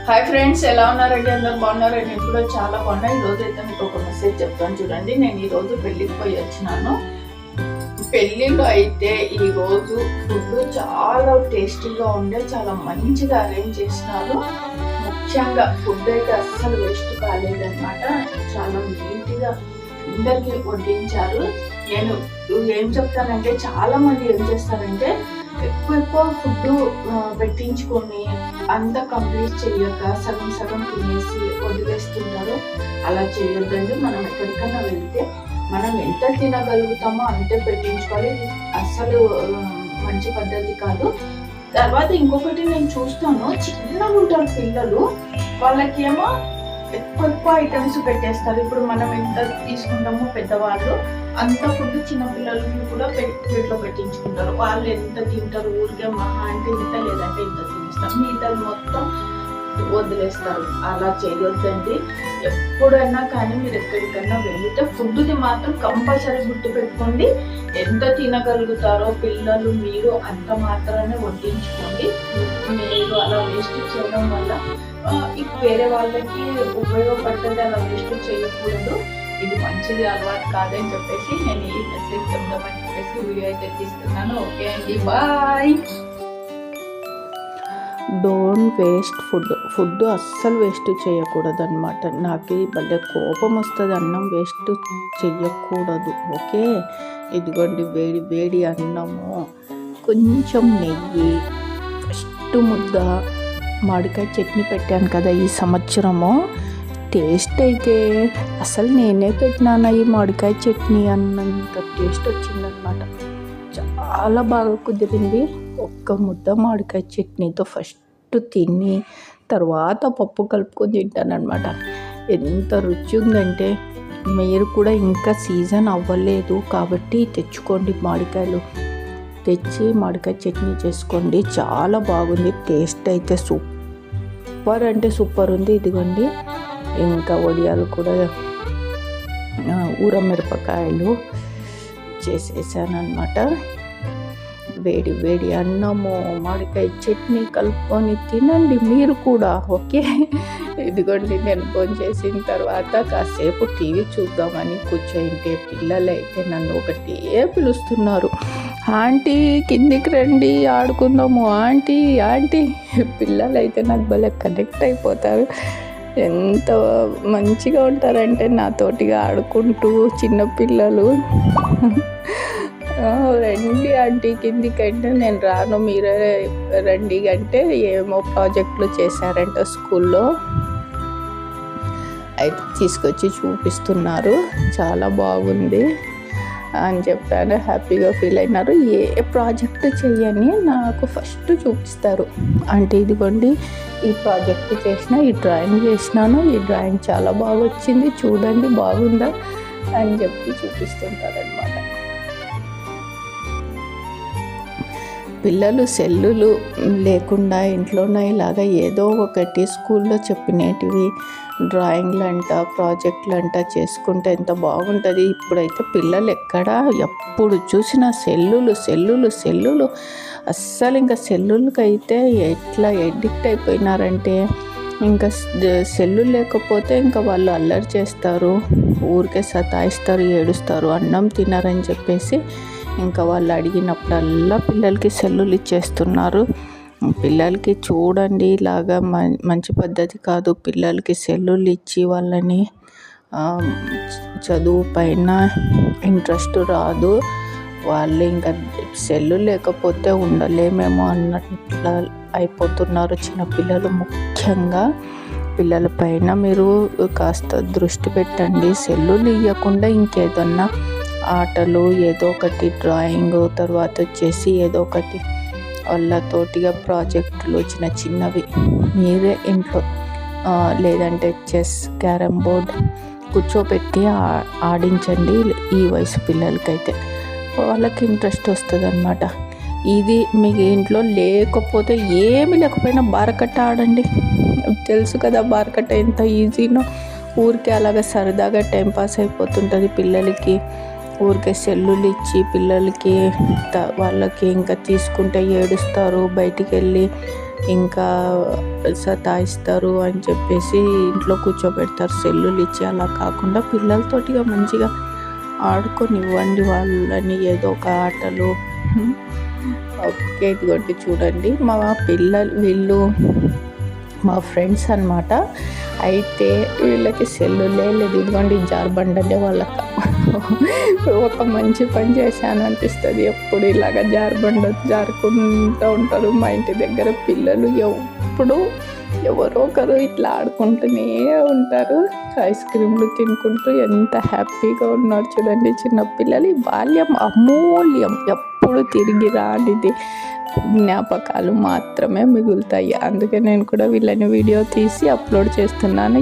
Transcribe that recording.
Hi friends, ఎలా ఉన్నారండి? అందరు బాగున్నారండి? నేను కూడా చాలా బాగున్నా. ఈరోజు అయితే మీకు ఒక మెసేజ్ చెప్తాను చూడండి. నేను ఈరోజు పెళ్ళికి పోయి వచ్చినాను. పెళ్ళిలో అయితే ఈరోజు ఫుడ్ చాలా టేస్టీగా ఉండే, చాలా మంచిగా అరేంజ్ చేసినారు. ముఖ్యంగా ఫుడ్ అయితే అస్సలు వేస్ట్ కాలేదన్నమాట. చాలా నీట్గా అందరికీ వడ్డించారు. నేను ఏం చెప్తానంటే, చాలా మంది ఏం చేస్తారంటే ఎక్కువ ఫుడ్ పెట్టించుకొని అంతా కంప్లీట్ చేయక సగం సగం తినేసి వదిలేస్తుంటారు. అలా చేయొద్దండి. మనం ఎక్కడికైనా వెళ్తే మనం ఎంత తినగలుగుతామో అంతే పెట్టించుకోవాలి. అస్సలు మంచి పద్ధతి కాదు. తర్వాత ఇంకొకటి నేను చూస్తాను, చిన్నగా ఉంటారు పిల్లలు, వాళ్ళకేమో ఎక్కువ ఐటమ్స్ పెట్టేస్తారు. ఇప్పుడు మనం ఎంత తీసుకుంటామో పెద్దవాళ్ళు అంత ఫుడ్ చిన్నపిల్లలకి కూడా ప్లేట్లో పెట్టించుకుంటారు. వాళ్ళు ఎంత తింటారు? ఊరికే మహా అంటే ఇంత, లేదంటే ఇంత తినేస్తారు, మిగతాది మొత్తం వదిలేస్తారు. అలా చేయొద్దండి. ఎప్పుడైనా కానీ మీరు ఎక్కడికైనా వెళ్తే ఫుడ్ని మాత్రం కంపల్సరీ గుర్తు పెట్టుకోండి. ఎంత తినగలుగుతారో పిల్లలు మీరు అంత మాత్రమే వడ్డించుకోండి. మీరు అలా వేస్ట్ చేయడం వల్ల వేరే వాళ్ళకి ఉపయోగపడుతుంది. అలా వేస్ట్ చేయకూడదు. ఇది మంచిది అలవాటు కాదని చెప్పేసి నేను ఈ మెసేజ్ చెప్దామని చెప్పేసి వీడియో అయితే తీస్తున్నాను. ఓకే అండి, బాయ్. డోంట్ వేస్ట్ ఫుడ్ అస్సలు వేస్ట్ చేయకూడదు అనమాట. నాకు భలే కోపం వస్తుంది. అన్నం వేస్ట్ చెయ్యకూడదు. ఓకే, ఇదిగోండి వేడి వేడి అన్నము, కొంచెం నెయ్యి, ఫస్ట్ ముద్ద మామిడికాయ చట్నీ పెట్టాను కదా ఈ సంవత్సరము. టేస్ట్ అయితే అసలు నేనే పెట్టినాను ఈ మామిడికాయ చట్నీ అన్నంత టేస్ట్ వచ్చిందనమాట. చాలా బాగా కుదిరింది. ఒక్క ముద్ద మామిడికాయ చట్నీతో ఫస్ట్ తిని తర్వాత పప్పు కలుపుకొని తింటానమాట. ఎంత రుచి ఉందంటే, మీరు కూడా ఇంకా సీజన్ అవ్వలేదు కాబట్టి తెచ్చుకోండి. మామిడికాయలు తెచ్చి మామిడికాయ చట్నీ చేసుకోండి. చాలా బాగుంది. టేస్ట్ అయితే సూపర్ అంటే సూపర్ ఉంది. ఇదిగోండి, ఇంకా వడియాలు కూడా ఊరమిరపకాయలు చేసేసాను అనమాట. వేడి వేడి అన్నము మామిడికాయ చట్నీ కలుపుకొని తినండి మీరు కూడా. ఓకే, ఇదిగోండి, నేను భోజనం చేసిన తర్వాత కాసేపు టీవీ చూద్దామని కూర్చోయింటే పిల్లలైతే నన్ను ఒకటే పిలుస్తున్నారు, ఆంటీ కిందికి రండి ఆడుకుందాము, ఆంటీ ఆంటీ. పిల్లలైతే నాకు భలే కనెక్ట్ అయిపోతారు. ఎంత మంచిగా ఉంటారంటే నాతోటిగా ఆడుకుంటూ చిన్నపిల్లలు. రండి ఆంటీ కిందికంటే నేను రాను, మీరే రండి అంటే ఏమో ప్రాజెక్టులు చేశారంట స్కూల్లో, అయితే తీసుకొచ్చి చూపిస్తున్నారు. చాలా బాగుంది అని చెప్పాను. హ్యాపీగా ఫీల్ అయినారు. ఏ ప్రాజెక్ట్ చేయని నాకు ఫస్ట్ చూపిస్తారు. అంటే ఇదిగోండి, ఈ ప్రాజెక్ట్ చేసిన, ఈ డ్రాయింగ్ చేసినాను, ఈ డ్రాయింగ్ చాలా బాగా వచ్చింది, చూడండి బాగుందా అని చెప్పి చూపిస్తుంటారనమాట. పిల్లలు సెల్లులు లేకుండా ఇంట్లోనే ఇలాగా ఏదో ఒకటి స్కూల్లో చెప్పినటివి డ్రాయింగ్లు అంట, ప్రాజెక్టులు అంట చేసుకుంటే ఎంత బాగుంటుంది. ఇప్పుడైతే పిల్లలు ఎక్కడ ఎప్పుడు చూసినా సెల్లులు అస్సలు ఇంకా సెల్లులకైతే ఎట్లా ఎడిక్ట్ అయిపోయినారంటే, ఇంకా సెల్లు లేకపోతే ఇంకా వాళ్ళు అల్లరి చేస్తారు, ఊరికే సతాయిస్తారు, ఏడుస్తారు, అన్నం తినరని చెప్పేసి ఇంకా వాళ్ళు అడిగినప్పుడల్లా పిల్లలకి సెల్లులు ఇచ్చేస్తున్నారు. పిల్లలకి చూడండి, ఇలాగా మంచి పద్ధతి కాదు. పిల్లలకి సెల్లులు ఇచ్చి వాళ్ళని చదువు పైన ఇంట్రెస్ట్ రాదు. వాళ్ళు ఇంకా సెల్లు లేకపోతే ఉండలేమేమో అన్నట్లా అయిపోతున్నారు చిన్నపిల్లలు. ముఖ్యంగా పిల్లల పైన మీరు కాస్త దృష్టి పెట్టండి. సెల్లులు ఇవ్వకుండా ఇంకేదన్నా ఆటలు, ఏదో ఒకటి డ్రాయింగ్, తర్వాత వచ్చేసి ఏదో ఒకటి వాళ్ళతోటిగా ప్రాజెక్టులు చిన్నవి మీరే ఇంట్లో, లేదంటే చెస్, క్యారమ్ బోర్డ్ కూర్చోబెట్టి ఆడించండి. ఈ వయసు పిల్లలకైతే వాళ్ళకి ఇంట్రెస్ట్ వస్తుంది అన్నమాట. ఇది మీకు ఇంట్లో లేకపోతే, ఏమి లేకపోయినా బారకట్ట ఆడండి. తెలుసు కదా బారకట్ట ఎంత ఈజీనో. ఊరికే అలాగా సరదాగా టైంపాస్ అయిపోతుంటుంది పిల్లలకి. ఊరికే సెల్లులు ఇచ్చి పిల్లలకి వాళ్ళకి ఇంకా తీసుకుంటే ఏడుస్తారు. బయటికి వెళ్ళి ఇంకా సతాయిస్తారు అని చెప్పేసి ఇంట్లో కూర్చోబెడతారు సెల్లులు ఇచ్చి. అలా కాకుండా పిల్లలతోటిగా మంచిగా ఆడుకొనివ్వండి వాళ్ళని, ఏదో ఒక ఆటలు. ఓకే, ఇదిగోండి చూడండి మా పిల్లలు, వీళ్ళు మా ఫ్రెండ్స్ అన్నమాట. అయితే వీళ్ళకి సెల్లులే లేదు. ఇదిగోండి జారుబండనే వాళ్ళకి ఒక మంచి పని చేశాను అనిపిస్తుంది. ఎప్పుడు ఇలాగ జారుబండ జారుకుంటూ ఉంటారు మా ఇంటి దగ్గర పిల్లలు. ఎప్పుడు ఎవరో ఒకరు ఇట్లా ఆడుకుంటూనే ఉంటారు, ఐస్ క్రీమ్లు తినుకుంటూ. ఎంత హ్యాపీగా ఉన్నారు చూడండి చిన్నపిల్లలు. ఈ బాల్యం అమూల్యం, ఎప్పుడు తిరిగి రానిది, జ్ఞాపకాలు మాత్రమే మిగులుతాయి. అందుకే నేను కూడా వీళ్ళని వీడియో తీసి అప్లోడ్ చేస్తున్నాను.